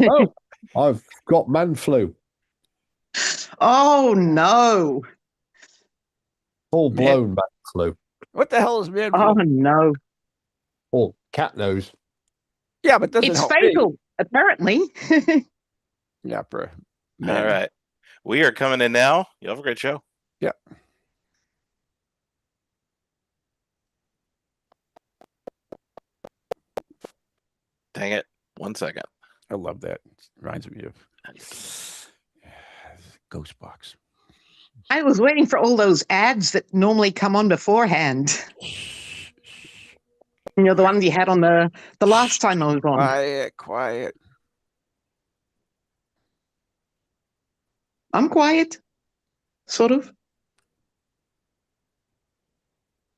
Oh, I've got man flu. Oh no. Full Man, blown man flu. what the hell is man Oh flu? no. Or cat nose. Yeah, but doesn't It's help me. fatal, apparently. Yeah, for All men. right. We are coming in now. You have a great show. Yeah. Dang it. 1 second. I love that. Reminds me of Ghost Box. I was waiting for all those ads that normally come on beforehand. You know, the ones you had on the last time I was on. Quiet, quiet. I'm quiet, sort of.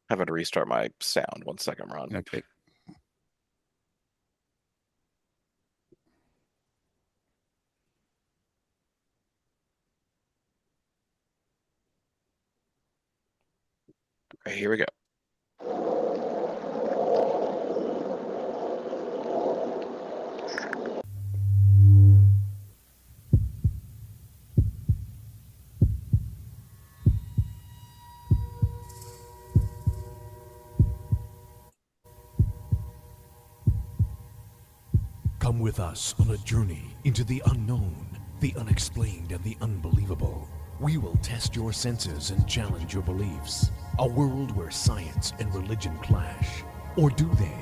Having to restart my sound. 1 second, Ron. Okay. Okay, here we go. Come with us on a journey into the unknown, the unexplained, and the unbelievable. We will test your senses and challenge your beliefs. A world where science and religion clash. Or do they?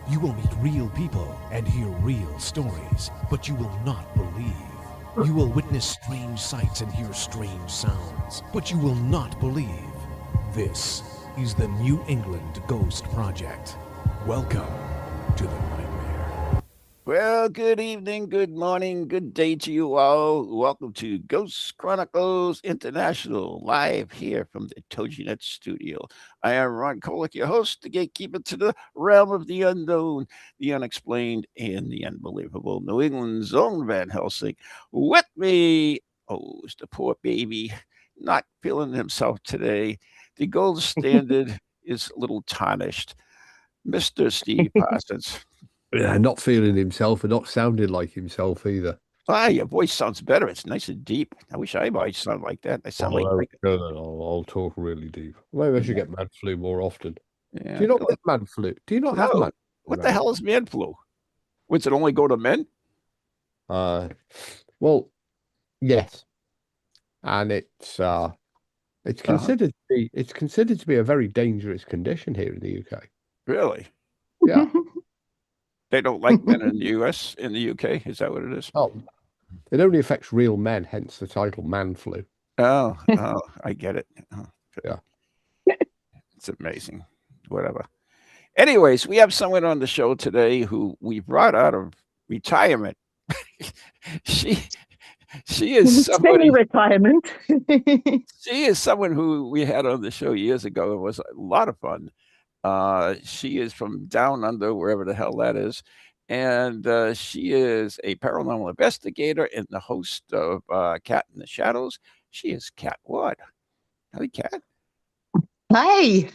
You will meet real people and hear real stories, but you will not believe. You will witness strange sights and hear strange sounds, but you will not believe. This is the New England Ghost Project. Welcome to the nightmare. Well, good evening, good morning, good day to you all. Welcome to Ghost Chronicles International, live here from the TojiNet studio. I am Ron Kolick, your host, the gatekeeper to the realm of the unknown, the unexplained, and the unbelievable. New England's own Van Helsing. With me, oh, is the poor baby not feeling himself today. The gold standard is a little tarnished. Mr. Steve Parsons. Yeah, not feeling himself and not sounding like himself either. Ah, your voice sounds better. It's nice and deep. I wish I might sound like that. I sound like I'll talk really deep. Maybe I should get man flu more often. yeah, Do you not get man flu? Do you not have no. man flu? What the hell is man flu? Would it only go to men? Well, yes, and it's considered to be a very dangerous condition here in the UK. Really? Yeah. They don't like men in the US, in the UK? Is that what it is? Oh, it only affects real men, hence the title man flu. Oh, I get it. Oh, Yeah. it's amazing. Whatever. Anyways, we have someone on the show today who we brought out of retirement. she is somebody Semi-retirement. she is someone who we had on the show years ago. It was a lot of fun. She is from down under, wherever the hell that is. And she is a paranormal investigator and the host of Cat in the Shadows. She is Cat Ward. Howdy, Cat. Hey.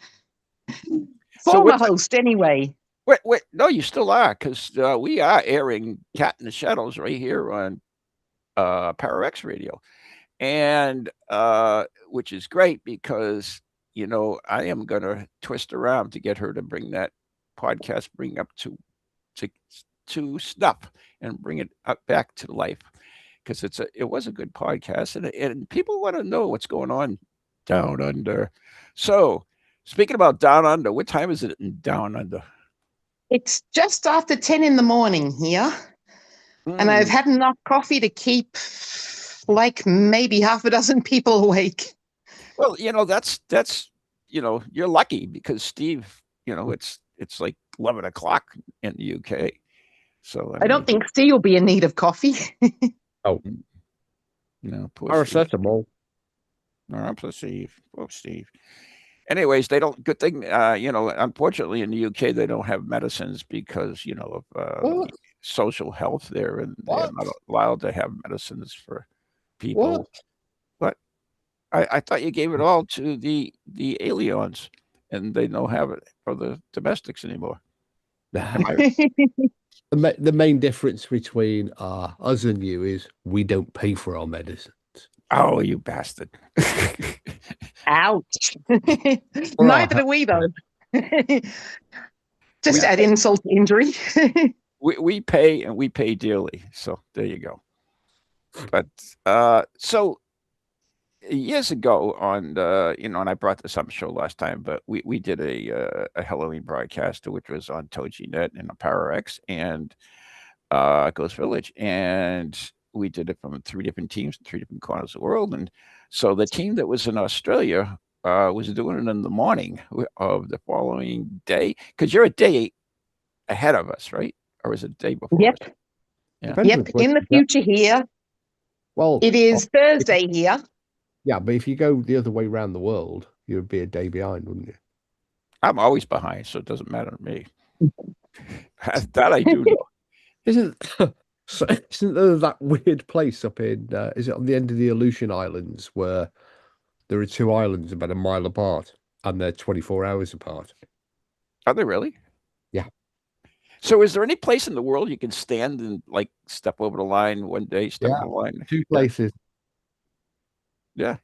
So Former host, anyway. Wait, no, you still are, because we are airing Cat in the Shadows right here on ParaX Radio. And which is great because I am gonna twist around to get her to bring that podcast up to snuff and bring it up back to life, because it was a good podcast, and people want to know what's going on down under. So speaking about down under, what time is it in down under? It's just after 10 in the morning here. And I've had enough coffee to keep like maybe half a dozen people awake. Well, that's you're lucky because Steve, it's like 11 o'clock in the UK. So I don't think Steve will be in need of coffee. Oh, no, poor paracetamol. Steve. Poor Steve. Anyways, they don't. Good thing, unfortunately, in the UK, they don't have medicines because of social health there, and they're not allowed to have medicines for people. But I thought you gave it all to the aliens, and they don't have it for the domestics anymore. Am I? The main difference between us and you is we don't pay for our medicines. Oh, you bastard! Ouch. For Neither do we, though. Just We add pay. insult to injury. We pay, and we pay dearly. So there you go. But so years ago on and I brought this up show last time, but we did a Halloween broadcast which was on TojiNet and PowerX and Ghost Village, and we did it from 3 different teams in 3 different corners of the world. And so the team that was in Australia was doing it in the morning of the following day, because you're a day ahead of us, right? Or is it a day before us? Yep. Yeah. Depends Yep. which way In the you go. future here, Well, it is Thursday here. yeah, but if you go the other way around the world, you'd be a day behind, wouldn't you? I'm always behind, so it doesn't matter to me. That I do know. Isn't isn't there that weird place up in is it on the end of the Aleutian Islands where there are 2 islands about a mile apart and they're 24 hours apart? Are they really? Yeah. So is there any place in the world you can stand and like step over the line one day, step Yeah. over the line? 2 places. Yeah.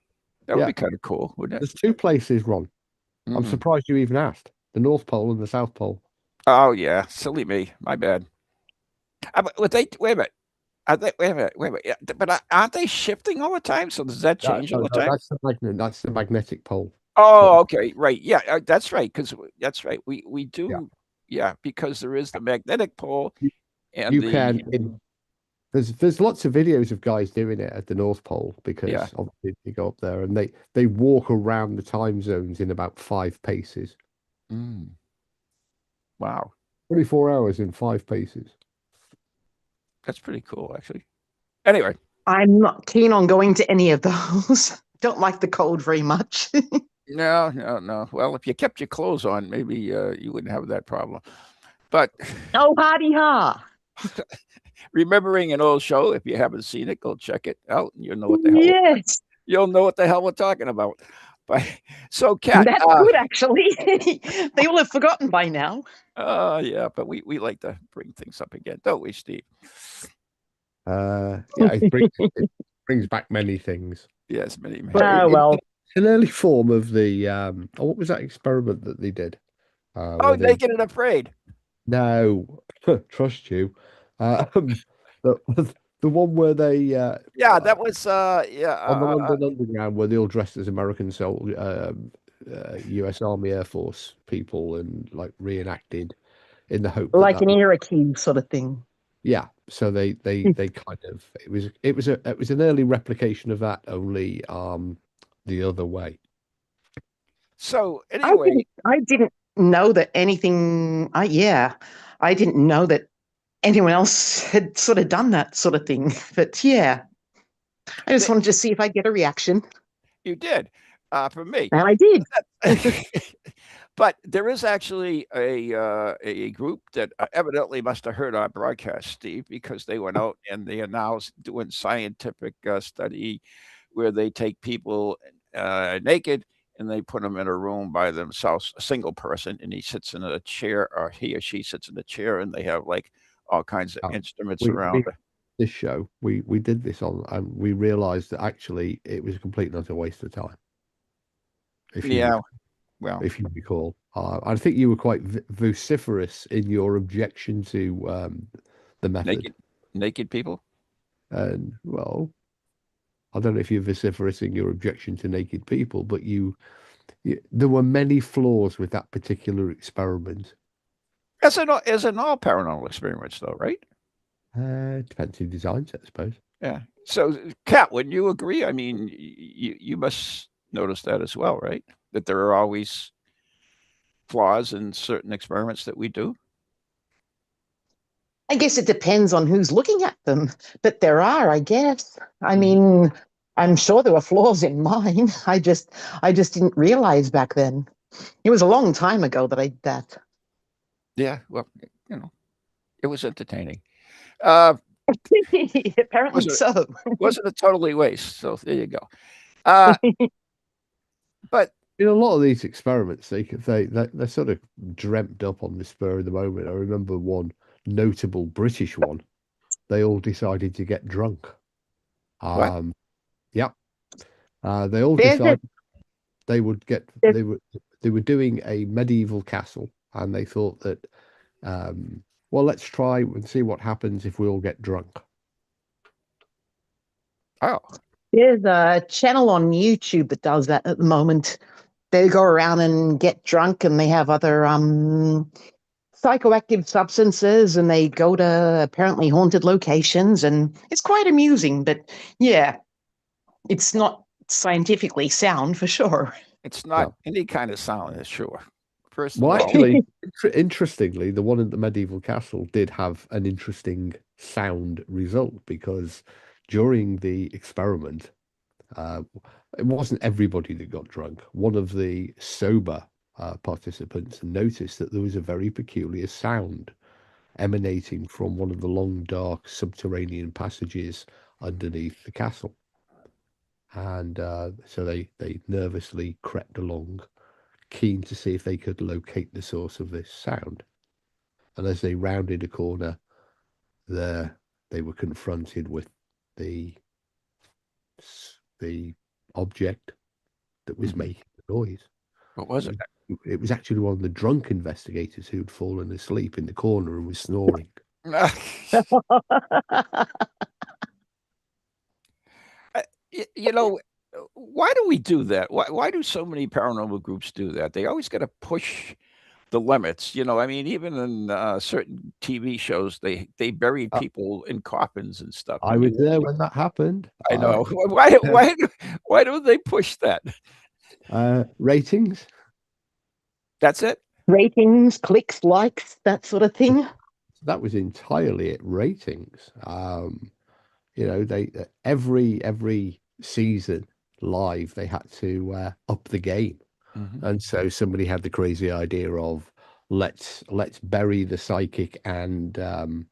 That would Yeah. be kind of cool, wouldn't it? There's 2 places, Ron. I'm Mhm. surprised you even asked. The North Pole and the South Pole. Oh yeah, silly me. My bad. But they wait a minute. Are they, wait a minute. Wait a minute. Yeah, but aren't they shifting all the time? So does that change all the time? That's the magnetic pole. Oh, okay, right. Yeah, that's right. Because that's right. We Yeah. do. Yeah, because there is the magnetic pole and You the can there's lots of videos of guys doing it at the North Pole because Yeah. obviously they go up there and they walk around the time zones in about 5 paces. Wow, 24 hours in 5 paces. that's pretty cool, actually. Anyway, I'm not keen on going to any of those. Don't like the cold very much. no. Well, if you kept your clothes on, maybe you wouldn't have that problem. But Oh, hardy ha. remembering an old show, if you haven't seen it, go check it out, and you'll know what the hell Yes, we're talking about. But so, Kat, that's good, actually. They will have forgotten by now. yeah, but we like to bring things up again, don't we, Steve? Yeah, it brings back many things. Yes, many. But Well. it's an early form of the what was that experiment that they did? Oh, Naked and Afraid. No, trust you. The one where they Yeah, that was on the London Underground where they all dressed as American U.S. Army Air Force people and like reenacted in the hope Like an era key sort of thing. yeah. So they kind of it was an early replication of that, only the other way. So anyway, I didn't know that anything. I didn't know that anyone else had sort of done that sort of thing. But yeah, I just wanted to see if I get a reaction, you did from me. and I did. But there is actually a group that evidently must have heard our broadcast, Steve, because they went out and they are now doing scientific study where they take people naked and they put them in a room by themselves, a single person, and he sits in a chair, or he or she sits in a chair, and they have like all kinds of instruments around. This show, we did this on, and we realized that actually it was a complete and utter waste of time. Well, if you recall, I think you were quite vociferous in your objection to the method. Naked people. And well, I don't know if you're vociferous in your objection to naked people, but there were many flaws with that particular experiment. As in all paranormal experiments, though, right? Depends who designs it, I suppose. Yeah. So, Kat, wouldn't you agree? I mean, you must notice that as well, right? That there are always flaws in certain experiments that we do. I guess it depends on who's looking at them, but there are, I guess. I mean, I'm sure there were flaws in mine. I just didn't realize back then. It was a long time ago that I did that. Yeah, well, it was entertaining. Apparently wasn't a totally waste. So there you go. But In a lot of these experiments, they're sort of dreamt up on the spur of the moment. I remember one notable British one. They all decided to get drunk. What? Yeah, they all There's a decided they would get there's, they were doing a medieval castle, and they thought that well, let's try and see what happens if we all get drunk. Oh, there's a channel on YouTube that does that at the moment. They go around and get drunk, and they have other psychoactive substances, and they go to apparently haunted locations, and it's quite amusing. But yeah, it's not scientifically sound for sure. it's Yeah. not any kind of sound, that's sure. First of Well, all, actually, interestingly, the one at the medieval castle did have an interesting sound result because during the experiment, uh, it wasn't everybody that got drunk. One of the sober participants noticed that there was a very peculiar sound emanating from one of the long, dark subterranean passages underneath the castle. And so they nervously crept along, keen to see if they could locate the source of this sound. And as they rounded a corner, there they were confronted with the the object that was making the noise. what was it? It was actually one of the drunk investigators who'd fallen asleep in the corner and was snoring. You know, why do we do that? Why do so many paranormal groups do that? They always got to push the limits. You know, I mean, even in certain TV shows, they buried Uh, people in coffins and stuff. I And was there when that happened. I know why do they push that? Ratings. That's it. Ratings, clicks, likes, that sort of thing. That was entirely it. Ratings. You know, they every season live they had to up the game, and so somebody had the crazy idea of let's bury the psychic and the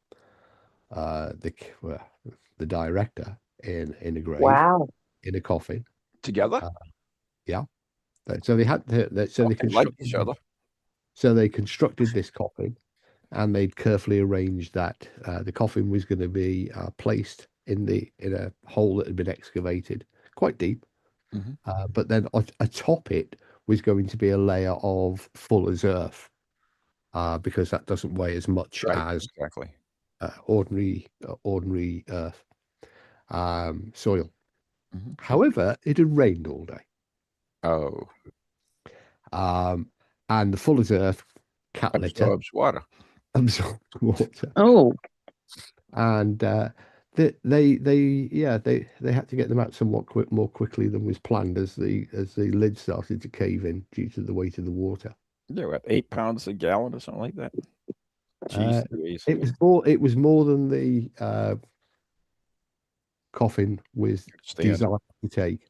director in a grave Wow. in a coffin. Together, Yeah, so they had so they they like constructed each other. so they constructed this coffin, and they'd carefully arranged that the coffin was going to be placed in a hole that had been excavated quite deep, but then atop it was going to be a layer of fuller's earth, because that doesn't weigh as much Right, as exactly. ordinary earth, soil. Mhm. However, it had rained all day, Oh, and the fuller's earth cat litter absorbs water. absorbed water. Oh, And they had to get them out somewhat more quickly than was planned as the lid started to cave in due to the weight of the water. They're at 8 pounds a gallon or something like that. Jeez, Louise. It was more than the coffin was Stand. designed to take,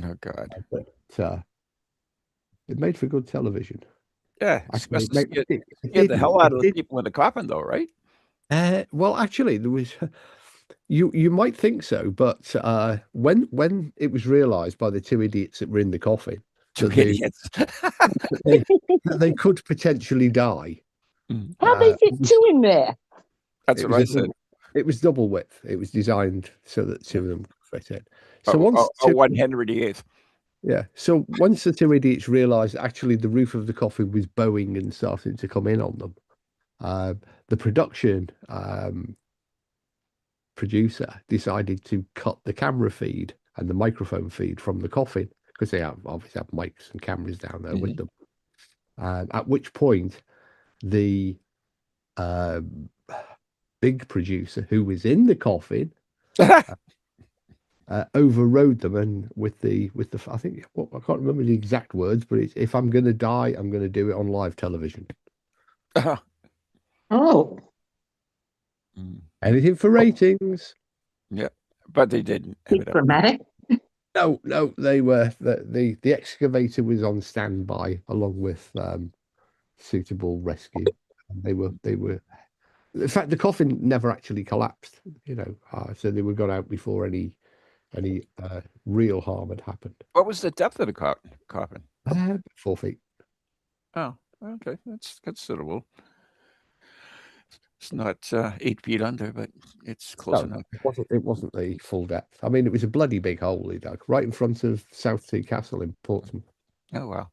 Oh God. but it made for good television. Yeah, Actually, especially it scared the hell out of the did. people in the coffin, though, right? Well, actually, there was. You might think so, but when it was realised by the two idiots that were in the coffin Two that idiots. they, that they could potentially die, how they fit it was, two in there? That's it what was I a said. it was double width. It was designed so that two of them could fit in. So Oh, one Henry VIII. once the two idiots realised actually the roof of the coffin was bowing and starting to come in on them, the production producer decided to cut the camera feed and the microphone feed from the coffin because they obviously have mics and cameras down there with them. At which point, the big producer who was in the coffin overrode them, and with the I think I can't remember the exact words, but it's if I'm going to die, I'm going to do it on live television. Oh, Anything for ratings. Yeah, but they didn't. bit dramatic. No, they were the excavator was on standby along with suitable rescue. They were in fact the coffin never actually collapsed, so they were got out before any real harm had happened. What was the depth of the coffin? 4 feet. Oh, okay, that's considerable. It's not 8 feet under, but it's close No, enough. it wasn't the full depth. I mean, it was a bloody big hole he dug right in front of South Sea Castle in Portsmouth. Oh wow.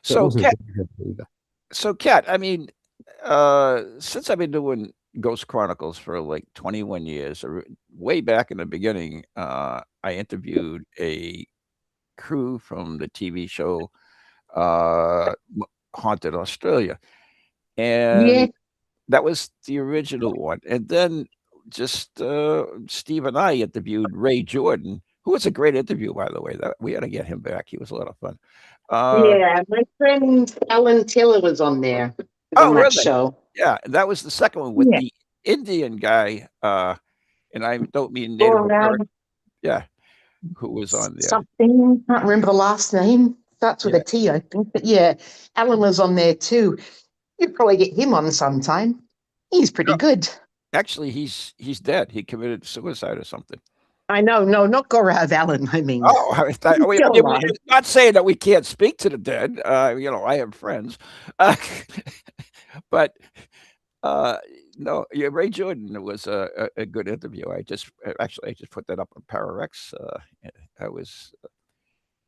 So it So wasn't Kat, a big hole either. I mean, since I've been doing Ghost Chronicles for like 21 years, way back in the beginning, I interviewed a crew from the TV show Haunted Australia, Yeah, and that was the original one. And then just Steve and I interviewed Ray Jordan, who was a great interview, by the way. That we got to get him back. He was a lot of fun. Uh, yeah. My friend Alan Taylor was on there, was oh, on that really? show. Yeah, that was the second one with Yeah. the Indian guy, and I don't mean Native Or American. Yeah, who was on there? something. Can't remember the last name. Starts with Yeah, a T, I think. But yeah, Alan was on there too. You'd probably get him on sometime. He's pretty no, good. actually, he's dead. He committed suicide or something. I know. No, not Gorav Allen. I mean, Oh, he's still alive. not saying that we can't speak to the dead. I have friends, uh, but Uh, no, yeah, Ray Jordan was a good interview. I just put that up on PowerX. I was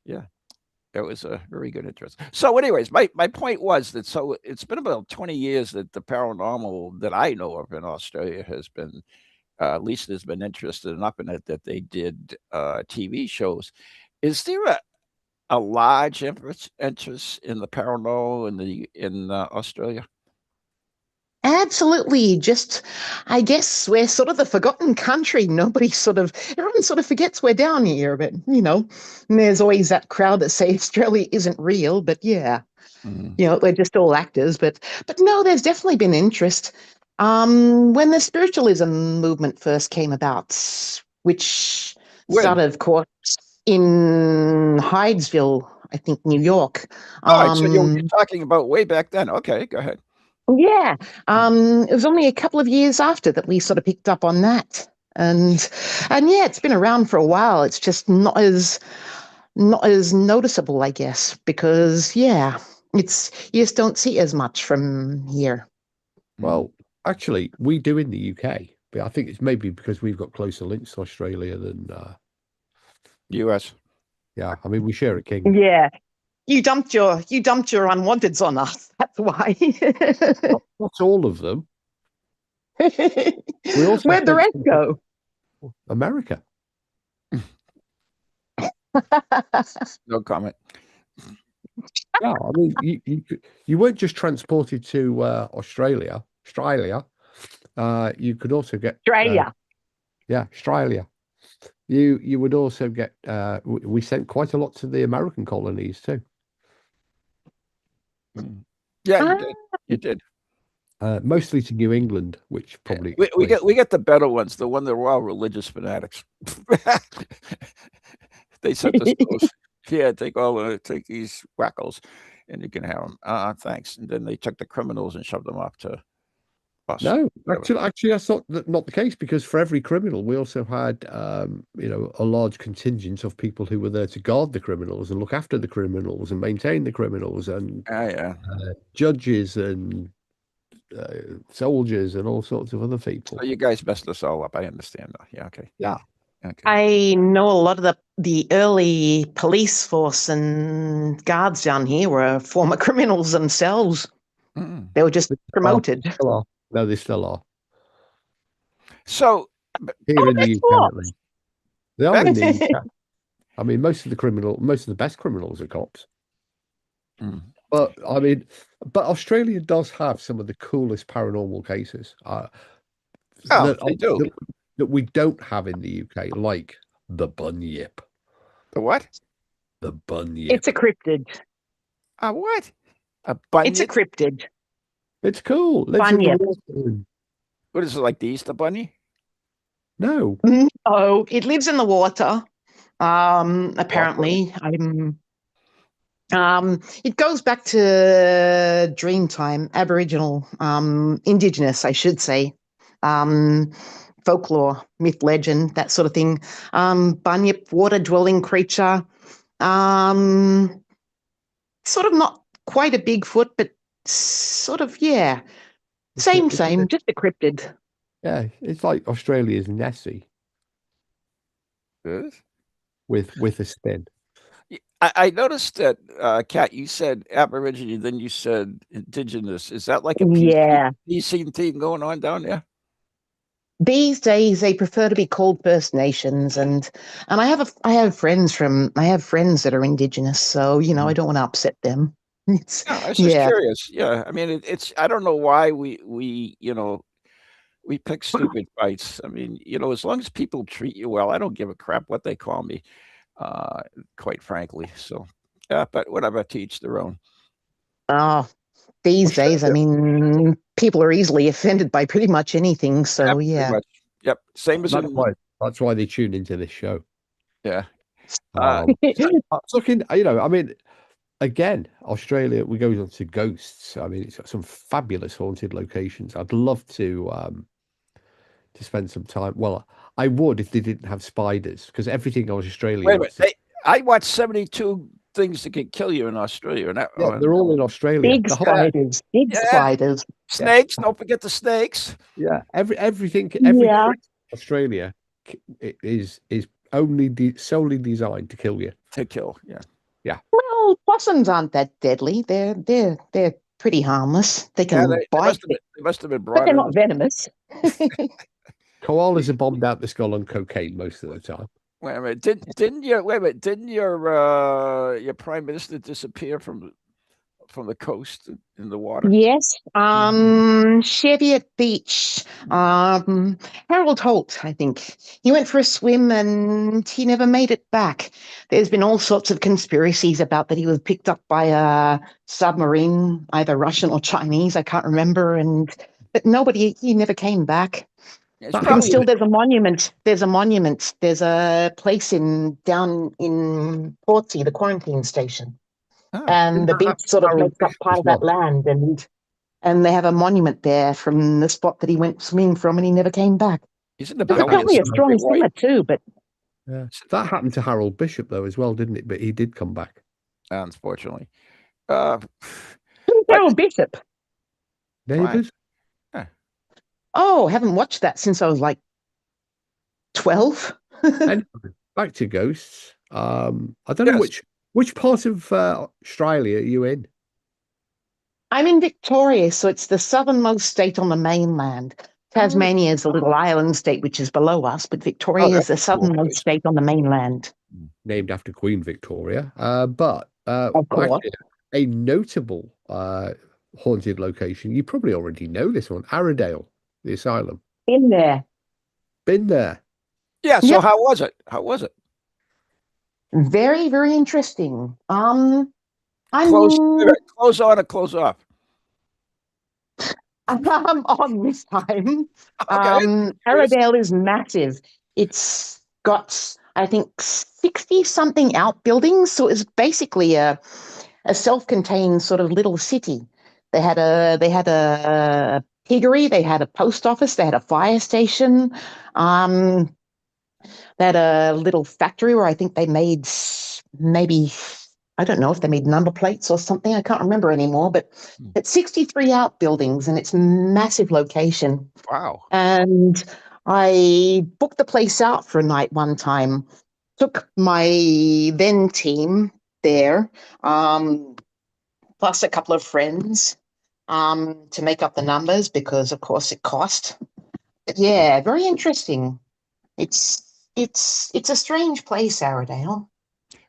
yeah, that was a very good interest. So, anyways, my point was that so it's been about 20 years that the paranormal that I know of in Australia has been at least has been interested enough in it that they did TV shows. Is there a large interest in the paranormal in Australia? Absolutely. Just, I guess we're sort of the forgotten country. Everyone sort of forgets we're down here, but and there's always that crowd that say Australia isn't real. But yeah, Mm. we're just all actors. But no, there's definitely been interest. When the spiritualism movement first came about, which When? started, of course, in Hydesville, I think, New York. All right, so you're Um, talking about way back then. Okay, go ahead. Yeah, Mm. it was only a couple of years after that we sort of picked up on that, and yeah, it's been around for a while. It's just not as noticeable, I guess, because yeah, it's you just don't see as much from here. Mm. Well, actually, we do in the UK, but I think it's maybe because we've got closer links to Australia than, U.S. yeah. I mean, we share a king. Yeah, you dumped your unwanteds on us. That's why. Not all of them. We also Where'd the sent rest some to go? America. No comment. Yeah, I mean, you weren't just transported to Australia. You could also get Australia. yeah, Australia. You would also get. We sent quite a lot to the American colonies too. Mm. Yeah, you Ah, did. You did. Mostly to New England, which Yeah. probably We explains. we get the better ones, the one that were all religious fanatics. They sent us those. Yeah, take these wackos, and you can have them. Thanks. And then they took the criminals and shoved them off to us. No, Whatever. actually, that's not the case because for every criminal, we also had, a large contingent of people who were there to guard the criminals and look after the criminals and maintain the criminals and Yeah. judges and soldiers and all sorts of other people. So you guys messed us all up. I understand now. Yeah. Okay. Yeah. Okay. I know a lot of the early police force and guards down here were former criminals themselves. Mm. They were just They promoted. still are. No, they still are. So Here Oh, in the that's UK, what. at least. They are in the UK. I mean, most of the best criminals are cops. mm. But I mean, Australia does have some of the coolest paranormal cases Oh, they do. that we don't have in the UK, like the bunyip. The what? The bunyip. It's a cryptid. A what? A It's a bunyip? cryptid. It's cool. Lives in the Bunyip. water. What is it, like the Easter Bunny? No. Oh, it lives in the water. Walk with it? Apparently, it goes back to Dreamtime, Aboriginal, Indigenous, I should say, folklore, myth, legend, that sort of thing. Bunyip, water-dwelling creature. sort of not quite a Bigfoot, but sort of, yeah. Same, just decrypted. Yeah, it's like Australia's Nessie Yes. with a spin. I noticed that, Kat, you said Aborigine, then you said Indigenous. Is that like a Yeah. PC thing going on down there? These days they prefer to be called First Nations, and I have friends that are Indigenous, so I don't want to upset them. It's Yeah, I was just yeah. curious. Yeah, I mean, it's I don't know why we pick stupid fights. I mean, as long as people treat you well, I don't give a crap what they call me, uh, quite frankly. So, yeah, but whatever, to each their own. Oh, these days, I Australia, mean, people are easily offended by pretty much anything, Yeah, so pretty yeah. much. Yep, same as that's in why that's why they tune into this show. yeah. Uh, I was looking, I mean, again, Australia, we go on to ghosts. I mean, it's got some fabulous haunted locations. I'd love to spend some time. Well, I would if they didn't have spiders, because everything in Australia Wait a minute. looks the I watched 72 things that could kill you in Australia, and that, yeah, they're all in Australia. Big The whole spiders, big yeah, spiders. yeah, snakes. Don't forget the snakes yeah, every Yeah. creature in Australia is only solely designed to kill you. to kill. Yeah. Well, possums aren't that deadly. They're pretty harmless. They Yeah, can they bite, must have been but brought they're in. not venomous. Koalas are bombed out the skull on cocaine most of the time. Wait a minute. Didn't your wait a minute? Didn't your prime minister disappear from the coast in the water? Yes. Cheviot Beach. Harold Holt, I think. He went for a swim and he never made it back. There's been all sorts of conspiracies about that he was picked up by a submarine, either Russian or Chinese, I can't remember, but he never came back. It's That And probably still there's a monument. There's a place down in Portsea, the quarantine station. didn't And the that beach happen to sort of Harold makes up Bishop part as of that well? land, and they have a monument there from the spot that he went swimming from, and he never came back. he's in the He was That belly of happened apparently a to some Harold, strong great white. swimmer too, but yeah. That happened to Harold Bishop though as well, didn't it? But he did come back. Unfortunately, uh, who's but Harold Bishop? fine. Neighbours. Yeah. Oh, haven't watched that since I was like 12. Anyway, back to ghosts. I don't know Yes. which part of Australia are you in? I'm in Victoria, so it's the southernmost state on the mainland. Oh, Tasmania is a little island state which is below us, but Oh, Victoria is that's the cool southernmost place. state on the mainland. named after Queen Victoria. But Of course. actually, a notable haunted location. You probably already know this one, Arradale, the asylum. In there. Been there. Yeah. So Yep. how was it? How was it? Very, very interesting. I Close. mean, Close on or close off. on this time. Okay. Curious. Arradale is massive. It's got, I think, 60 something outbuildings. So it's basically a self-contained sort of little city. They had a piggery, they had a post office, they had a fire station. They had a little factory where I think they made maybe, I don't know if they made number plates or something. I can't remember anymore, but it's 63 outbuildings and it's massive location. Wow. And I booked the place out for a night one time, took my then team there, plus a couple of friends, to make up the numbers because, of course, it cost. But yeah, very interesting. It's a strange place, Arradale,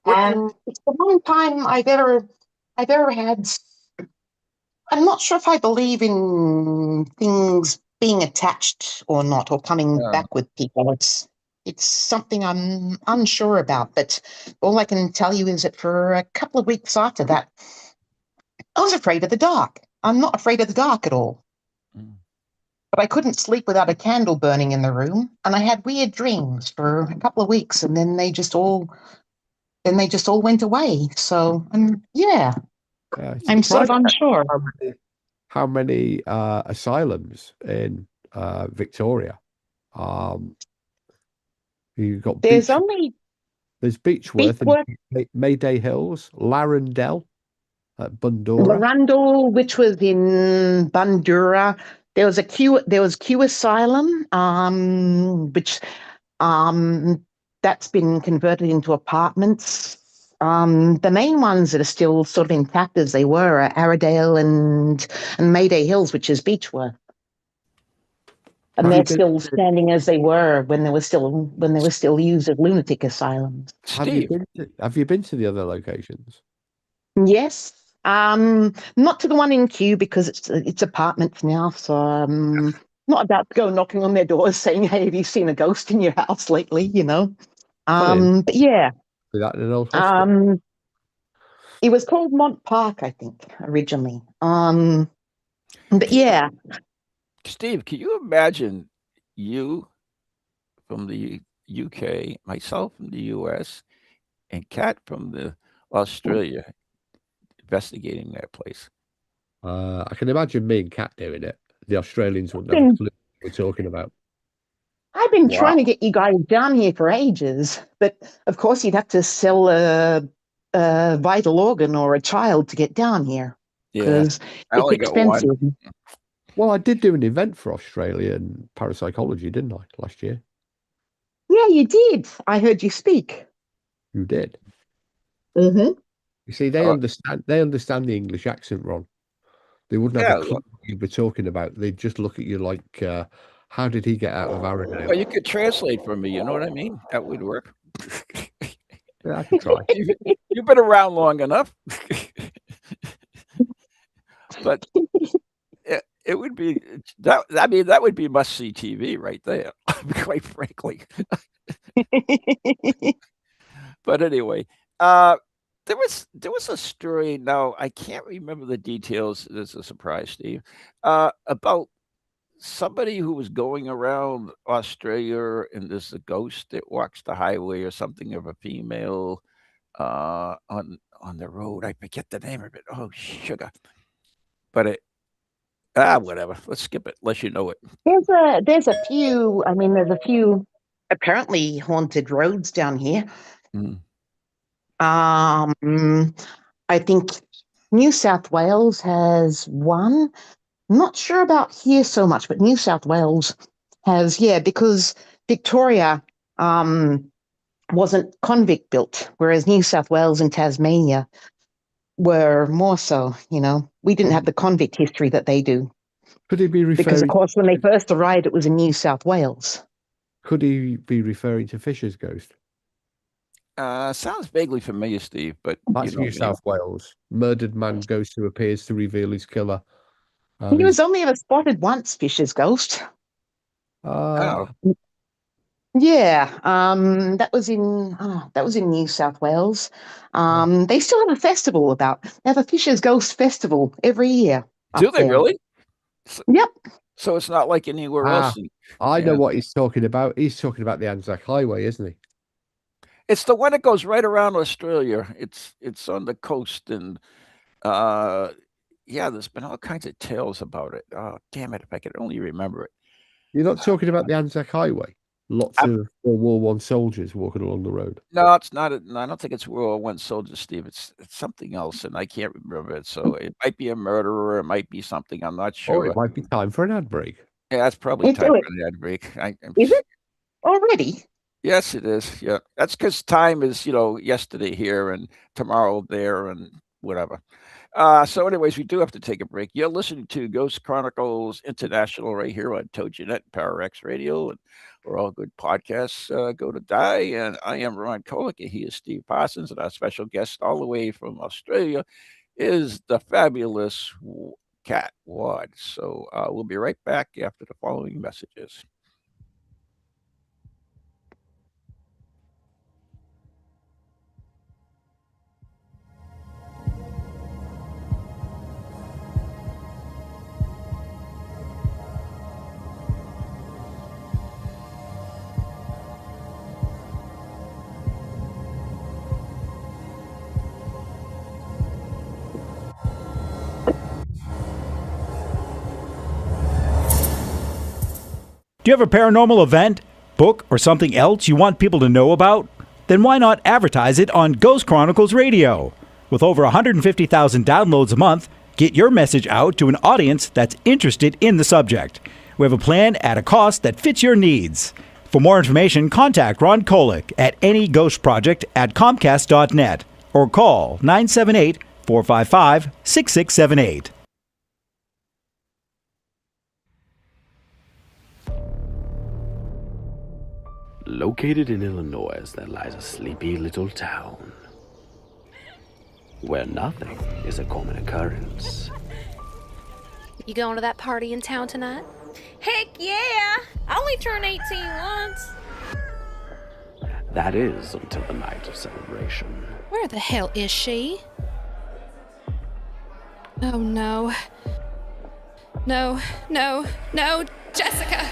What? and it's the one time I've ever had. I'm not sure if I believe in things being attached or not, or coming back with people. It's something I'm unsure about. But all I can tell you is that for a couple of weeks after that, I was afraid of the dark. I'm not afraid of the dark at all. But I couldn't sleep without a candle burning in the room, and I had weird dreams for a couple of weeks, and then they just all went away. So, yeah, It's I'm sort of surprising unsure. how many asylums in Victoria. You've got There's there's Beechworth Beechworth. and Mayday Hills, Larendell, Bundora. Larundel, which was in Bundura. There was Kew Asylum, which that's been converted into apartments. The main ones that are still sort of intact as they were are Arradale and Mayday Hills, which is Beechworth. And Have you they're been still to, standing as they were when they were still used as lunatic asylums. Steve, have you been to the other locations? Yes. Not to the one in Kew because it's apartments now, so not about to go knocking on their doors saying, "Hey, have you seen a ghost in your house lately?" You know. Funny, But yeah, that in an old hostel. it was called Mont Park, I think, originally. But yeah, Steve, can you imagine you from the UK, myself from the US, and Kat from the Australia investigating that place? I can imagine me and Kat doing it. The Australians wouldn't have a been clue what we're talking about. I've been Wow. trying to get you guys down here for ages, but of course you'd have to sell a vital organ or a child to get down here Yeah, because I it's only got one. expensive. Well, I did do an event for Australian parapsychology, didn't I, last year? Yeah, you did. I heard you speak. You did. Mm-hmm. You see, Oh, they understand the English accent, Ron. They wouldn't have yeah, a clue what you were talking about. They'd just look at you like, how did he get out of well, Arendelle? you could translate for me. You know what I mean? That would work. Yeah, I could try. You've been around long enough. But it would be that. I mean, that would be must see TV right there. Quite frankly. But anyway, there was a story. Now I can't remember the details. This is a surprise, Steve. About somebody who was going around Australia, and there's a ghost that walks the highway or something of a female on the road. I forget the name of it. Oh, sugar. But whatever. Let's skip it unless you know it. There's a few. I mean, there's a few apparently haunted roads down here. Mm. I think New South Wales has one. Not sure about here so much, but New South Wales has, yeah, because Victoria wasn't convict built, whereas New South Wales and Tasmania were more so. You know, we didn't have the convict history that they do. Could he be Because, of referring? course, when they first arrived, it was in New South Wales. Could he be referring to Fisher's ghost? Sounds vaguely familiar, Steve, but That's New South Wales. Murdered man ghost who appears to reveal his killer. He was only ever spotted once, Fisher's ghost. Oh, Yeah, that was in New South Wales. They still have a festival they have a Fisher's Ghost Festival every year do up they there. really? Yep. So it's not like anywhere else. I know Yeah. what he's talking about. He's talking about the Anzac Highway, isn't he? It's the one that goes right around Australia. It's on the coast, and yeah, there's been all kinds of tales about it. Oh, damn it! If I could only remember it. You're not talking about the Anzac Highway. Lots I'm- of World War One soldiers walking along the road. No, it's not. I don't think it's World War I soldier, Steve. It's something else, and I can't remember it. So it might be a murderer. It might be something. I'm not Or sure. it might be time for an ad break. Yeah, that's probably time for an ad break. Is it already? Yes, it is. Yeah, that's because time is yesterday here and tomorrow there and whatever. So, anyways, we do have to take a break. You're listening to Ghost Chronicles International right here on TogiNet and Power X Radio, and where all good podcasts go to die. And I am Ron Kolick, and he is Steve Parsons, and our special guest all the way from Australia is the fabulous Cat Ward. So we'll be right back after the following messages. Do you have a paranormal event, book, or something else you want people to know about? Then why not advertise it on Ghost Chronicles Radio? With over 150,000 downloads a month, get your message out to an audience that's interested in the subject. We have a plan at a cost that fits your needs. For more information, contact Ron Kolick at anyghostproject@comcast.net or call 978-455-6678. Located in Illinois, there lies a sleepy little town where nothing is a common occurrence. You going to that party in town tonight? Heck yeah! I only turned 18 once. That is until the night of celebration. Where the hell is she? Oh no. No, no, no, Jessica!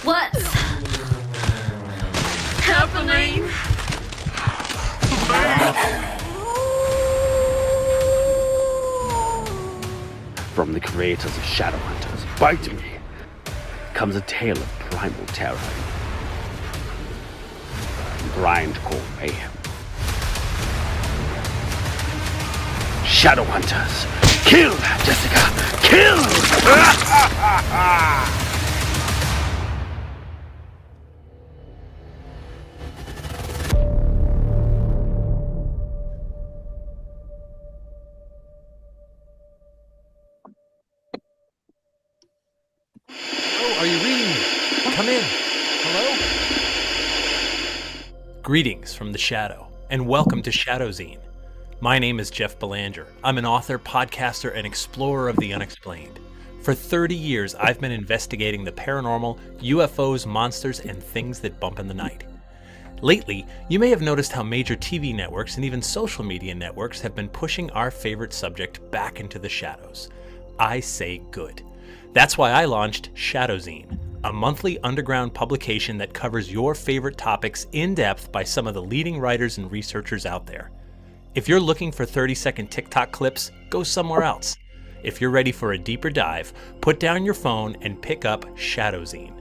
What's happening? From the creators of Shadowhunters, Bite Me, comes a tale of primal terror and grindcore mayhem. Shadowhunters, kill, Jessica, kill! Are you reading me? Come in. Hello? Greetings from the Shadow, and welcome to Shadowzine. My name is Jeff Belanger. I'm an author, podcaster, and explorer of the unexplained. For 30 years, I've been investigating the paranormal, UFOs, monsters, and things that bump in the night. Lately, you may have noticed how major TV networks and even social media networks have been pushing our favorite subject back into the shadows. I say good. That's why I launched Shadowzine, a monthly underground publication that covers your favorite topics in depth by some of the leading writers and researchers out there. If you're looking for 30-second TikTok clips, go somewhere else. If you're ready for a deeper dive, put down your phone and pick up Shadowzine.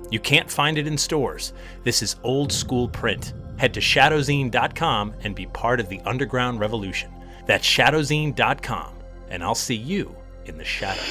You can't find it in stores. This is old school print. Head to shadowzine.com and be part of the underground revolution. That's shadowzine.com, and I'll see you in the shadow.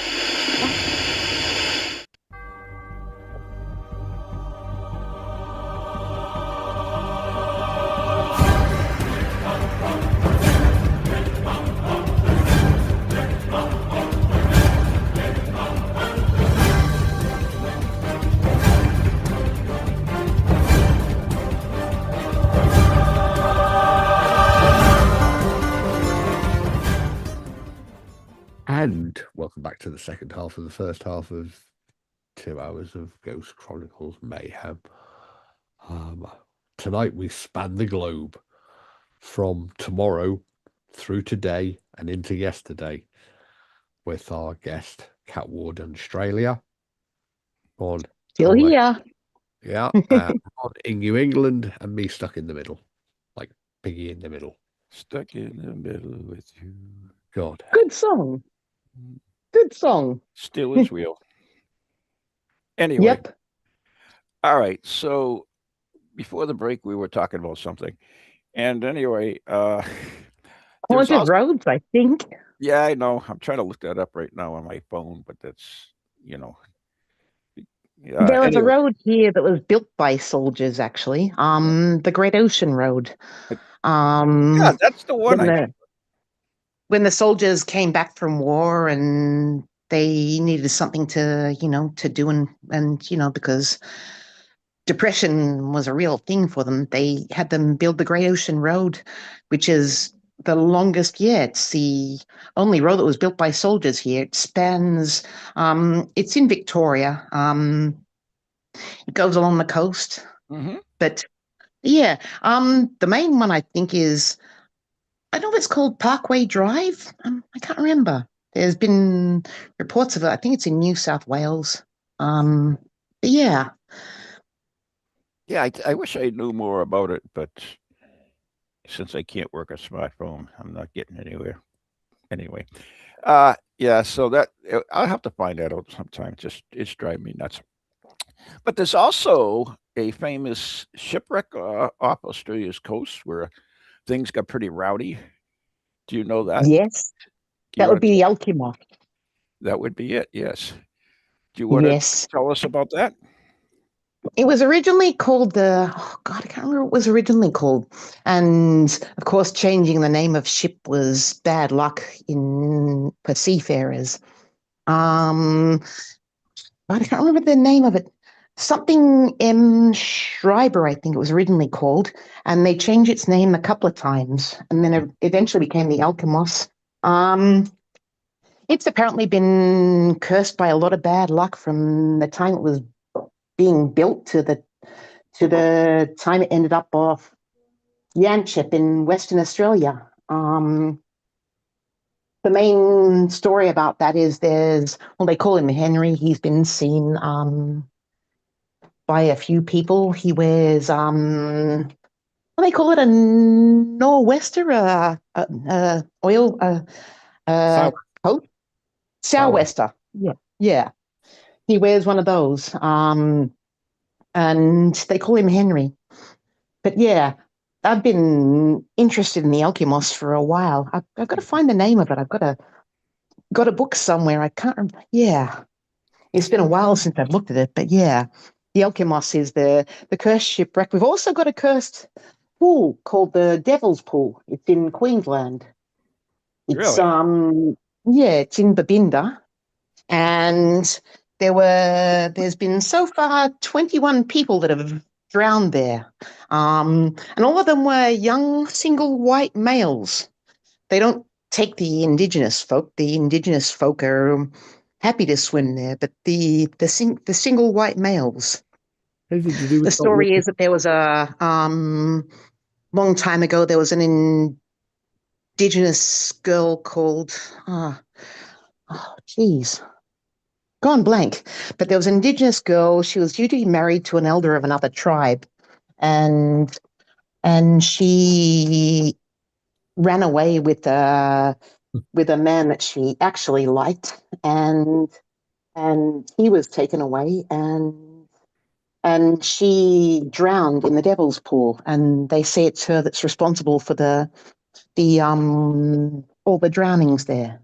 And welcome back to the second half of the first half of 2 hours of Ghost Chronicles Mayhem. Tonight we span the globe from tomorrow through today and into yesterday with our guest, Cat Ward in Australia. On Still here. Yeah, on in New England, and me stuck in the middle, like Piggy in the middle. Stuck in the middle with you. God. Good song. Good song. Still is real. Anyway. Yep. All right. So before the break, we were talking about something. And anyway, Haunted Roads, I think. Yeah, I know. I'm trying to look that up right now on my phone, but that's, you know. There was a road here that was built by soldiers, actually. The Great Ocean Road. Yeah, that's the one. When the soldiers came back from war and they needed something to, to do and because depression was a real thing for them, they had them build the Great Ocean Road, which is the longest yet. It's the only road that was built by soldiers here. It spans, it's in Victoria. It goes along the coast. Mm-hmm. But yeah, the main one I think is, I don't know if it's called Parkway Drive. I can't remember. There's been reports of it. I think it's in New South Wales. But yeah. Yeah, I wish I knew more about it, but since I can't work a smartphone, I'm not getting anywhere. Anyway, yeah, so that I'll have to find that out sometime. It's driving me nuts. But there's also a famous shipwreck off Australia's coast where things got pretty rowdy. Do you know that? Yes, Do you that would want be to? the Alkimos. That would be it. Yes. Do you want to Yes. tell us about that? It was originally called oh God, I can't remember what it was originally called. And of course, changing the name of ship was bad luck for seafarers. But I can't remember the name of it. Something M. Schreiber, I think it was originally called, and they changed its name a couple of times, and then it eventually became the Alkimos. It's apparently been cursed by a lot of bad luck from the time it was being built to the time it ended up off Yanchep in Western Australia. The main story about that is they call him Henry. He's been seen by a few people. He wears they call it a nor'wester, oil South, coat, South. sou'wester. Yeah, yeah. He wears one of those, and they call him Henry. But yeah, I've been interested in the Alkimos for a while. I've got to find the name of it. I've got a book somewhere. I can't remember. Yeah, it's been a while since I've looked at it, but yeah, the Alkimos is the cursed shipwreck. We've also got a cursed pool called the Devil's Pool. It's in Queensland. It's Really? yeah, it's in Babinda, and there's been so far 21 people that have drowned there, and all of them were young single white males. They don't take the indigenous folk. The indigenous folk are happy to swim there, but the single white males. Anything to do The with salt story water? is that there was a long time ago there was an indigenous girl called geez, gone blank. But there was an indigenous girl. She was due to be married to an elder of another tribe, and she ran away with a man that she actually liked, and he was taken away, and she drowned in the Devil's Pool, and they say it's her that's responsible for the all the drownings there.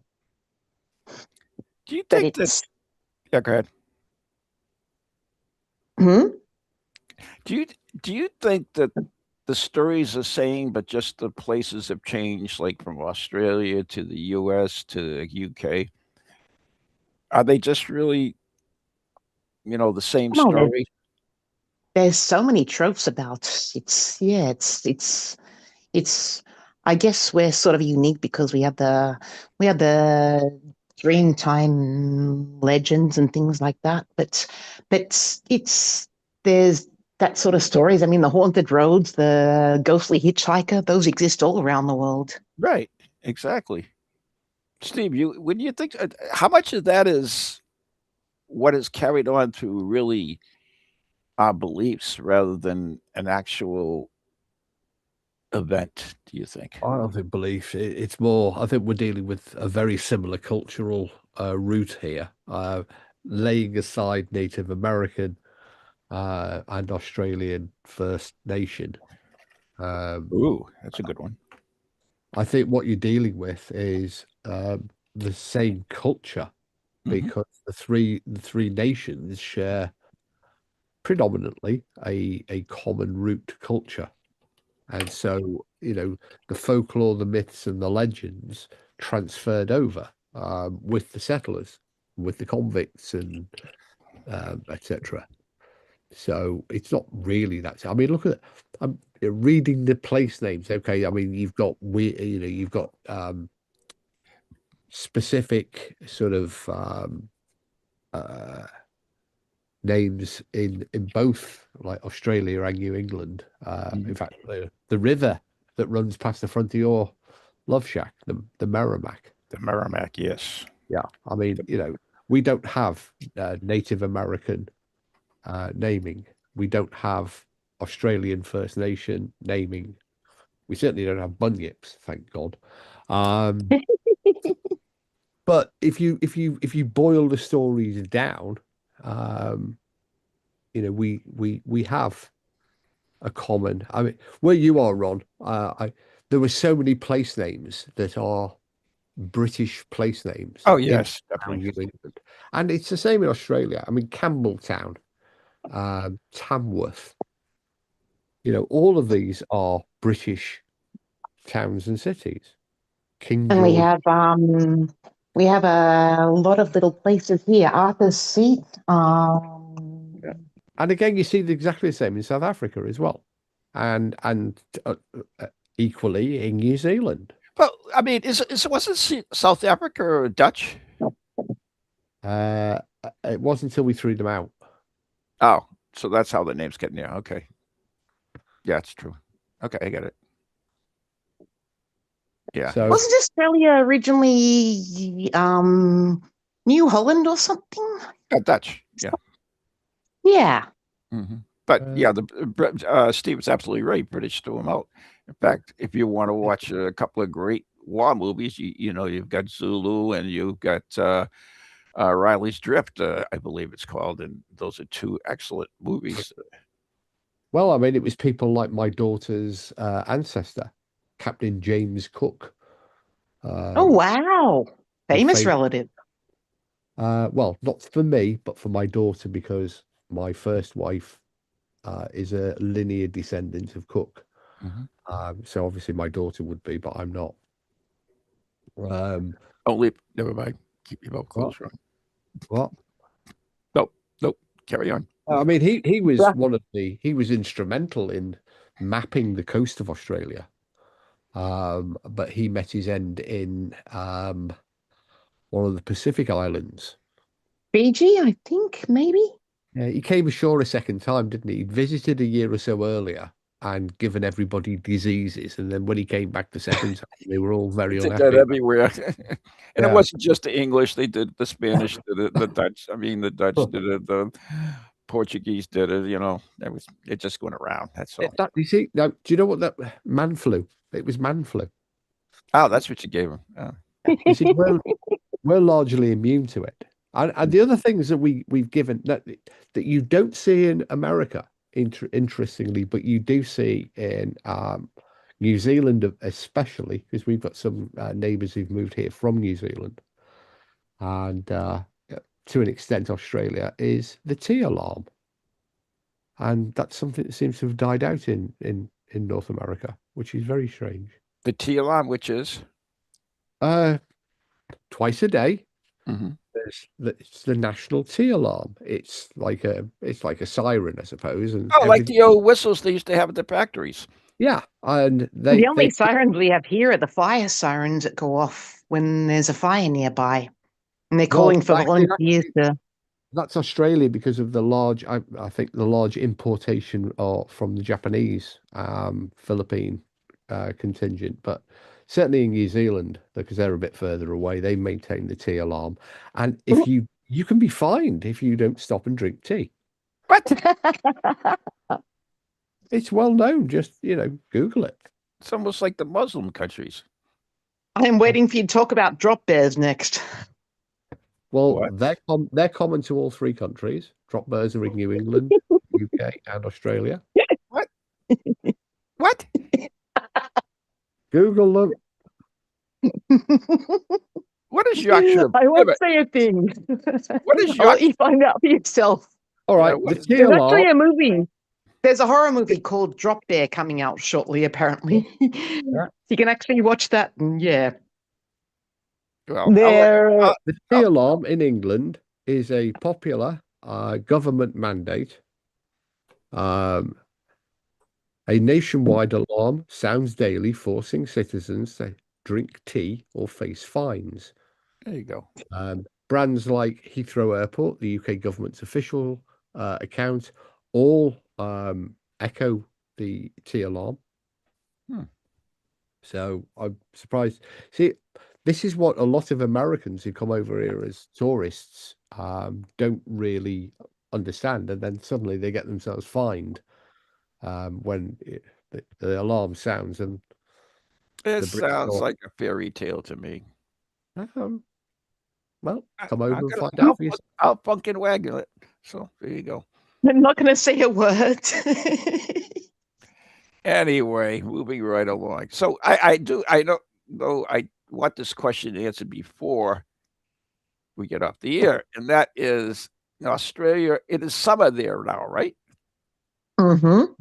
Do you But think that? it's Yeah, go ahead. hmm? Do you think that the story's the same, but just the places have changed, like from Australia to the U.S. to the UK? Are they just really, the same Come on, story? there's so many tropes about it's yeah it's I guess we're sort of unique because we have the Dreamtime legends and things like that. But it's there's that sort of stories. I mean, the haunted roads, the ghostly hitchhiker, those exist all around the world. Right. Exactly. Steve, when you think, how much of that is what is carried on through really our beliefs rather than an actual event? Do you think? I don't think belief. It's more. I think we're dealing with a very similar cultural root here. Laying aside Native American and Australian First Nation. Ooh, that's a good one. I think what you're dealing with is the same culture because the three nations share predominantly a common root culture. And so, the folklore, the myths, and the legends transferred over with the settlers, with the convicts, and etc. So it's not really that. I mean, look at. I'm reading the place names. Okay, I mean, you've got specific sort of names in both like Australia and New England. In fact, the river that runs past the front of your love shack, the Merrimack. The Merrimack, yes. Yeah, I mean, we don't have Native American naming. We don't have Australian First Nation naming. We certainly don't have bunyips, thank God. But if you boil the stories down, we have a common. I mean, where you are, Ron, there were so many place names that are British place names Oh, in yes, definitely. New England, and it's the same in Australia. I mean, Campbelltown, Tamworth, all of these are British towns and cities. King And George. we have a lot of little places here. Arthur's Seat. Yeah. And again, you see exactly the same in South Africa as well, and equally in New Zealand. Well, I mean, wasn't South Africa Dutch? It wasn't until we threw them out. Oh, so that's how the name's getting there. Okay. Yeah, it's true. Okay, I get it. Yeah. So Wasn't Australia originally New Holland or something? Dutch. Yeah. Yeah. But yeah, Steve's absolutely right. British threw him out. In fact, if you want to watch a couple of great war movies, you've got Zulu and you've got Riley's Drift, I believe it's called, and those are two excellent movies. Well, I mean, it was people like my daughter's ancestor, Captain James Cook. Oh, wow. Famous relative. Well, not for me, but for my daughter, because my first wife is a linear descendant of Cook. So obviously my daughter would be, but I'm not. Never mind. Keep your mouth closed, Ron. What? Nope. Carry on. I mean, he was he was instrumental in mapping the coast of Australia. But he met his end in one of the Pacific Islands. Fiji, I think, maybe. Yeah, he came ashore a second time, didn't he? He'd visited a year or so earlier and given everybody diseases, and then when he came back the second time, they were all very They did unhappy. that everywhere. And Yeah. it wasn't just the English, they did the Spanish, did it, the Dutch. I mean, the Dutch did it, the Portuguese did it, it just went around. That's all. You see, now, do you know what that man flu? It was man flu. Oh, that's what you gave him. Oh. You see, we're largely immune to it. And the other things that we've given that you don't see in America, interestingly, but you do see in New Zealand, especially because we've got some neighbours who've moved here from New Zealand, and to an extent, Australia, is the tea alarm, and that's something that seems to have died out in North America, which is very strange. The tea alarm, which is twice a day. Mm-hmm. It's the national tea alarm. It's like a siren, I suppose. And like the old whistles they used to have at the factories. Yeah, and the only sirens we have here are the fire sirens that go off when there's a fire nearby, and they're calling for volunteers to. That's Australia because of the large, I think, the large importation from the Japanese, Philippine contingent, but certainly in New Zealand, because they're a bit further away, they maintain the tea alarm. And if you can be fined if you don't stop and drink tea. What? It's well known. Just, Google it. It's almost like the Muslim countries. I'm waiting for you to talk about drop bears next. Well, they're common to all three countries. Drop bears are in New England, UK, and Australia. What? What? Google them. What is Yorkshire? I won't say a thing. What is Yorkshire? I'll let you find out for yourself. All right. There's actually a movie. There's a horror movie called Drop Bear coming out shortly, apparently. Yeah. You can actually watch that. And yeah. Well, the tea alarm in England is a popular government mandate. A nationwide alarm sounds daily, forcing citizens to drink tea or face fines. There you go. Brands like Heathrow Airport, the UK government's official account, all echo the tea alarm. So I'm surprised. See, this is what a lot of Americans who come over here as tourists don't really understand, and then suddenly they get themselves fined when the alarm sounds. And it sounds like a fairy tale to me. Well, come over and find out for yourself. I'll pumpkin wagon it. So there you go. I'm not going to say a word. Anyway, moving right along. So I don't know. I want this question answered before we get off the air, and that is in Australia. It is summer there now, right? Mm-hmm.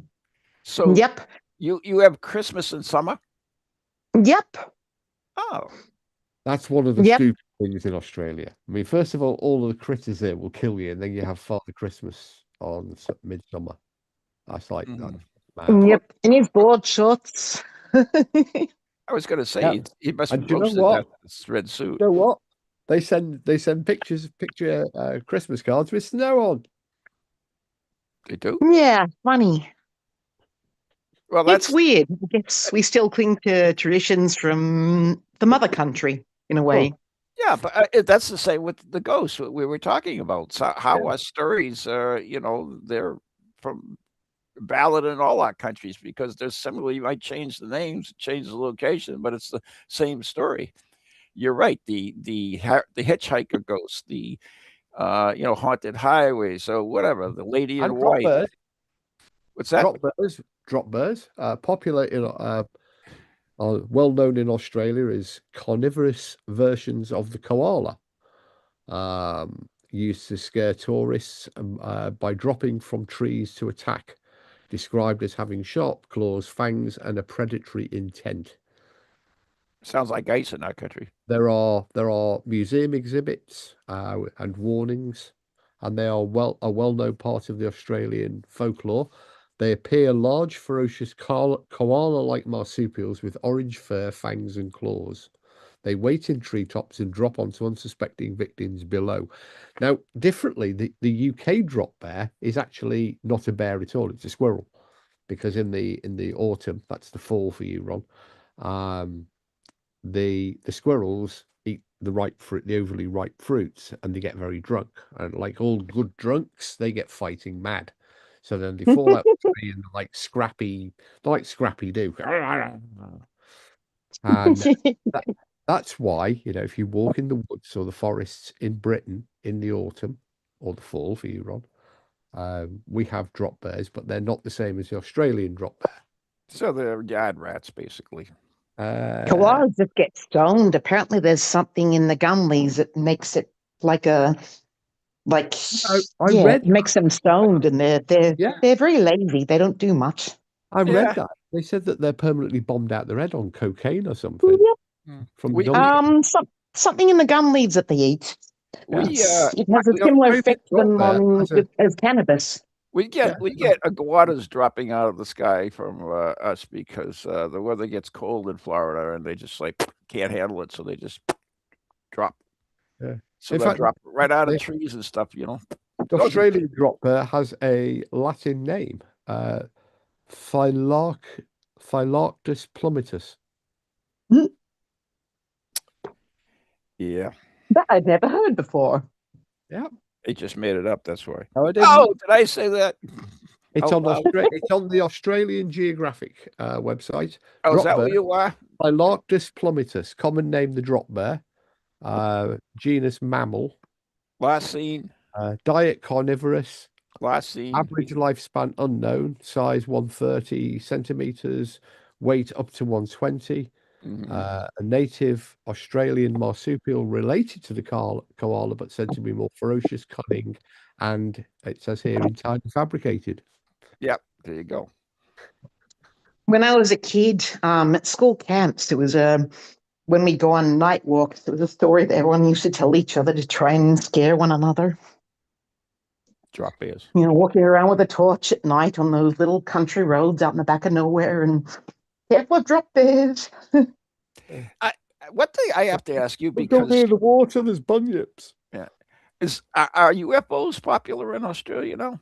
So Yep. you have Christmas in summer. Yep. Oh, That's one of the Yep. stupid things in Australia. I mean, first of all the critters there will kill you, and then you have Father Christmas on midsummer. That's like that's mhm. mad. Yep. In his board shorts. I was going to say Yeah. he must And have do you know roasted what? that red suit. You know what? They send picture Christmas cards with snow on. They do. Yeah, funny. Well, It's that's weird. I guess we still cling to traditions from the mother country in a way. yeah, but that's the same with the ghosts we were talking about. So how our stories are, they're from valid in all our countries because they're similar. You might change the names, change the location, but it's the same story. You're right. The hitchhiker ghost, the haunted highways, so whatever. The lady in And drop white. bears, What's that? drop bears, popular in well known in Australia is carnivorous versions of the koala. Used to scare tourists by dropping from trees to attack, described as having sharp claws, fangs, and a predatory intent. Sounds like ice in our country. There are museum exhibits and warnings, and they are a well-known part of the Australian folklore. They appear large, ferocious koala-like marsupials with orange fur, fangs, and claws. They wait in treetops and drop onto unsuspecting victims below. Now, differently, the UK drop bear is actually not a bear at all. It's a squirrel, because in the autumn, that's the fall for you, Ron. Um, the squirrels eat the ripe fruit, the overly ripe fruits, and they get very drunk. And like all good drunks, they get fighting mad. So then they fall out the tree and they're like Scrappy do. And that's why, if you walk in the woods or the forests in Britain in the autumn or the fall for you, Ron, we have drop bears, but they're not the same as the Australian drop bear. So they're yard rats, basically. Koalas just get stoned. Apparently, there's something in the gum leaves that makes it like a I yeah, read it makes them stoned, and they're very lazy. They don't do much. I Yeah. read that. They said that they're permanently bombed out their head on cocaine or something Yep. from We- gum. Something in the gum leaves that they eat. We It has a the similar Australian effect to drop them bear on has a as cannabis. we yeah, get iguanas dropping out of the sky from us because the weather gets cold in Florida and they just like can't handle it, so they just drop. yeah. So In they'll fact, drop right out of the trees and stuff. the Australian drop bear has a Latin name, Phylarc Phylactus plummetus. Yeah, That I'd never heard before. Yeah, they just made it up. That's why. no, I didn't. Oh, did I say that? It's Oh, on wow. it's on the Australian Geographic website. Oh, is Drop that bear, what you are? Phylactus plummetus, common name the drop bear, genus mammal, Last scene. diet carnivorous, Last scene. average lifespan unknown, size 130 centimeters, weight up to 120. Mhm. A native Australian marsupial related to the koala, but said to be more ferocious, cunning, and it says here entirely fabricated. Yep. There you go. When I was a kid, at school camps, there was when we go on night walks, there was a story that everyone used to tell each other to try and scare one another. Drop bears. Walking around with a torch at night on those little country roads out in the back of nowhere, and careful of drop bears. One thing I have to ask you Don't because go near the water, there's bunyips. are UFOs popular in Australia now?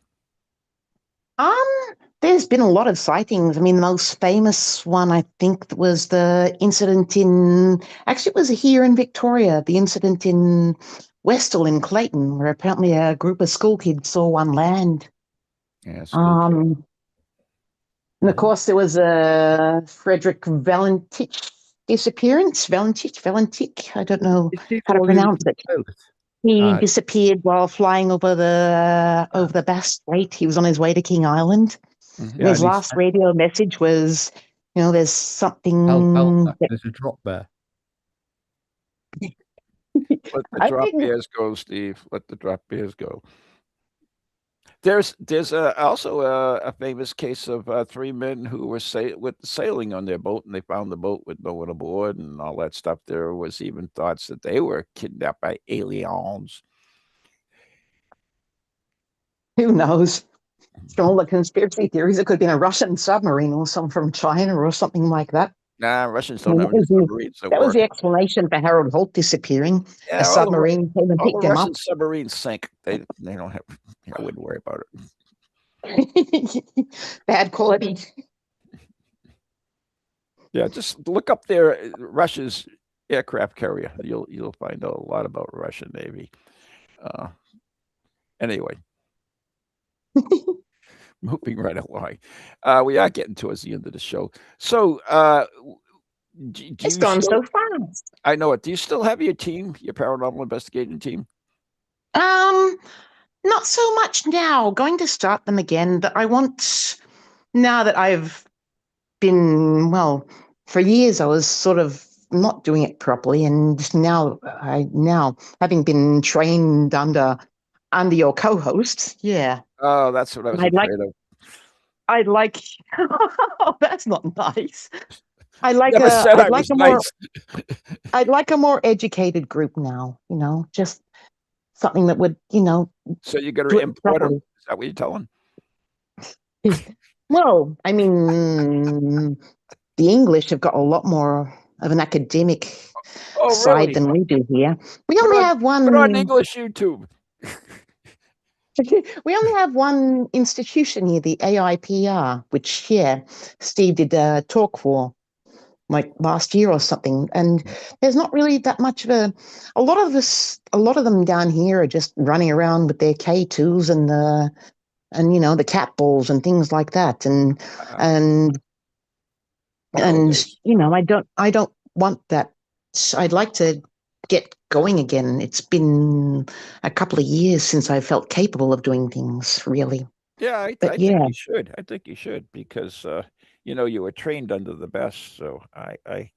There's been a lot of sightings. I mean, the most famous one, I think, was the incident actually, it was here in Victoria, the incident in Westall in Clayton, where apparently a group of school kids saw one land. Yes. And of course, there was a Frederick Valentich disappearance. Valentic, I don't know how to pronounce it. He disappeared while flying over the Bass Strait. He was on his way to King Island. Mhm. And his last radio message was, there's something. Help, there's a drop bear. Let the drop bears go, Steve. Let the drop bears go. There's also a famous case of 3 men who were sailing on their boat, and they found the boat with no one aboard and all that stuff. There was even thoughts that they were kidnapped by aliens. Who knows? From all the conspiracy theories, it could have been a Russian submarine or some from China or something like that. Nah, Russians don't have any submarines that was work. the explanation for Harold Holt disappearing. Yeah, a submarine came and all picked the him Russian up. submarines sank. They don't have. I wouldn't worry about it. Bad quality. Yeah, just look up there Russia's aircraft carrier. You'll find out a lot about Russian Navy. Anyway, moving right along. We are getting towards the end of the show. So, it's gone so fast. I know it. Do you still have your team, your paranormal investigating team? Not so much now. Going to start them again, but I want, now that I've been, for years I was sort of not doing it properly, and now having been trained under your co-host, yeah. Oh, that's what I was afraid of. I'd like. Oh, that's not nice. I'd like a more educated group now. Just something that would, So you're going to import them? Is that what you're telling? Well, I mean, the English have got a lot more of an academic side than we do here. We only have one. Put on English YouTube. We only have one institution here, the AIPR, which Steve did a talk for like last year or something. And there's not really that much of a lot of them down here are just running around with their K2s and the cat balls and things like that. And I don't want that. I'd like to get going again. It's been a couple of years since I felt capable of doing things, really. Yeah, I think you should. I think you should because you were trained under the best. So I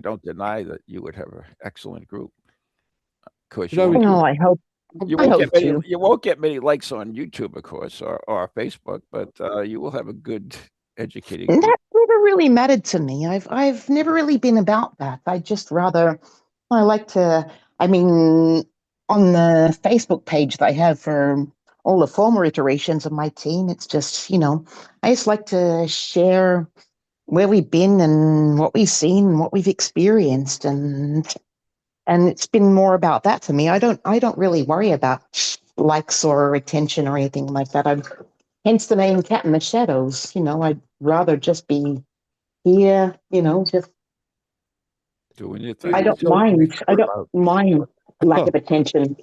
don't deny that you would have an excellent group. Of course, I hope. You won't get many likes on YouTube, of course, or Facebook, but you will have a good educated group. That never really mattered to me. I've never really been about that. I like to. I mean, on the Facebook page that I have for all the former iterations of my team, it's just I just like to share where we've been and what we've seen, and what we've experienced, and it's been more about that for me. I don't really worry about likes or attention or anything like that. Hence the name Cat in the Shadows. I'd rather just be here, just doing your thing. I don't mind lack of attention.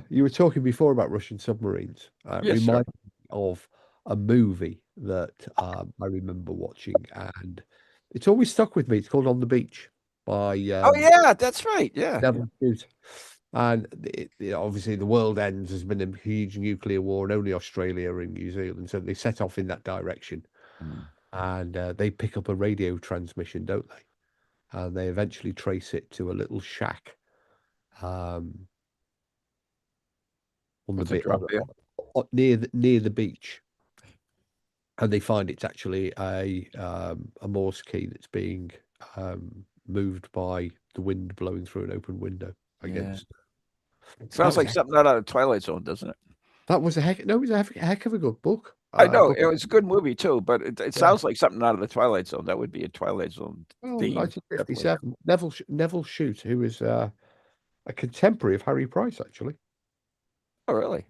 You were talking before about Russian submarines. Yes, reminded me of a movie that I remember watching, and it's always stuck with me. It's called On the Beach by oh yeah, that's right. Yeah. Neville Shute. And obviously the world ends. There's been a huge nuclear war, and only Australia and New Zealand. So they set off in that direction, and they pick up a radio transmission, don't they? And they eventually trace it to a little shack on near the beach, and they find it's actually a Morse key that's being moved by the wind blowing through an open window against. Sounds like something out of Twilight Zone, doesn't it? That was a heck of a good book. I know it was a good movie too, but it sounds like something out of the Twilight Zone. That would be a Twilight Zone theme. 1957. Neville Shute, who is a contemporary of Harry Price, actually. Oh, really?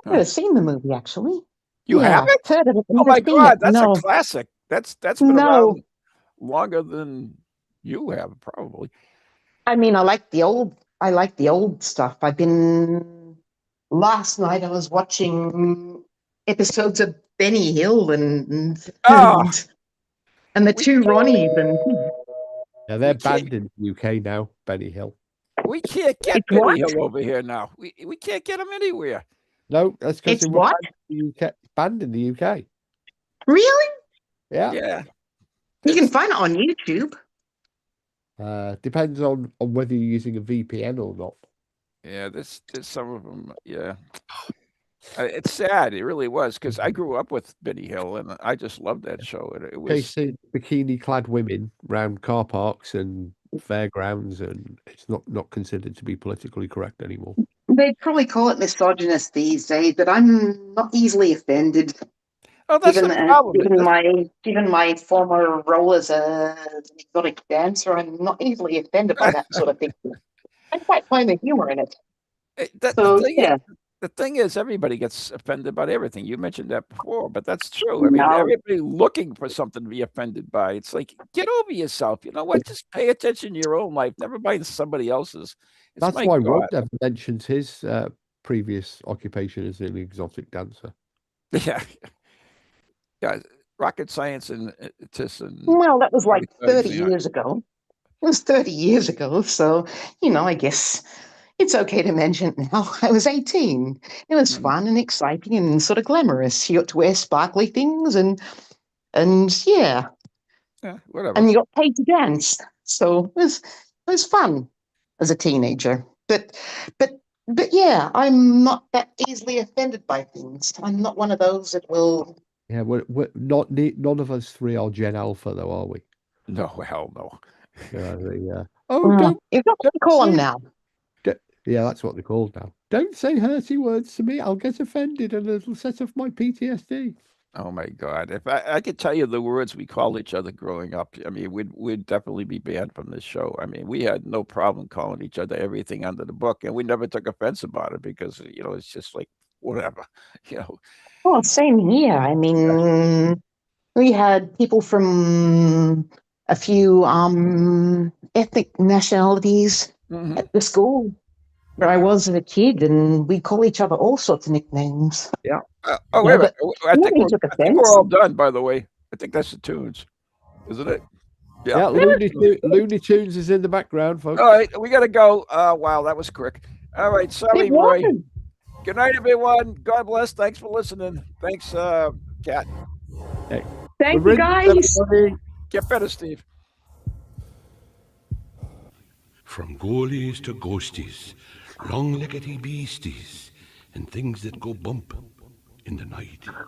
I've seen the movie, actually. You haven't? Heard of it, oh my God, that's a classic. That's been around longer than you have, probably. I mean, I like the old stuff. Last night I was watching episodes of Benny Hill and the two Ronnies. Yeah, they're banned in the UK now, Benny Hill. We can't get It's what? Benny Hill over here now. We can't get him anywhere. No, that's because It's they were what? banned in the UK. Really? Yeah. Yeah. You can find it on YouTube. Depends on whether you're using a VPN or not. Yeah, there's some of them. Yeah, it's sad. It really was because I grew up with Benny Hill and I just loved that show. It was Chasing bikini-clad women round car parks and fairgrounds, and it's not considered to be politically correct anymore. They'd probably call it misogynist these days, but I'm not easily offended. oh, that's Given the problem. given my former role as an exotic dancer, I'm not easily offended by that sort of thing. I quite find the humor in it. So yeah, The thing is, everybody gets offended by everything. You mentioned that before, but that's true. I mean, no, everybody looking for something to be offended by. It's like, get over yourself. You know what? Just pay attention to your own life. Never mind somebody else's. It's That's my why God. Rob never mentions his previous occupation as an exotic dancer. Yeah. Yeah. Rocket science and well, that was like 30 exam. years ago. It was 30 years ago, so I guess it's okay to mention it now. I was 18. It was fun and exciting and sort of glamorous. You got to wear sparkly things and yeah, whatever. and you got paid to dance. So it was fun as a teenager. But yeah, I'm not that easily offended by things. I'm not one of those that will. Yeah, we're not none of us three are Gen Alpha, though, are we? No, hell no. Don't. Is that what they call them now? Yeah, that's what they're called now. Don't say hurty words to me. I'll get offended and it'll set off my PTSD. Oh my God! If I could tell you the words we called each other growing up, I mean, we'd definitely be banned from this show. I mean, we had no problem calling each other everything under the book, and we never took offense about it because it's just like whatever, you know. Well, same here. I mean, we had people from a few ethnic nationalities at the school where I was as a kid, and we call each other all sorts of nicknames. Yeah. Oh, wait a minute. I think we're all done, by the way. I think that's the tunes, isn't it? Yeah, Looney Tunes is in the background, folks. All right, we got to go. Wow, that was quick. All right, sorry, Roy. Good night, everyone. God bless. Thanks for listening. Thanks, Kat. Hey. Thank you, guys. Get better, Steve. From goalies to ghosties, long-leggedy beasties, and things that go bump in the night.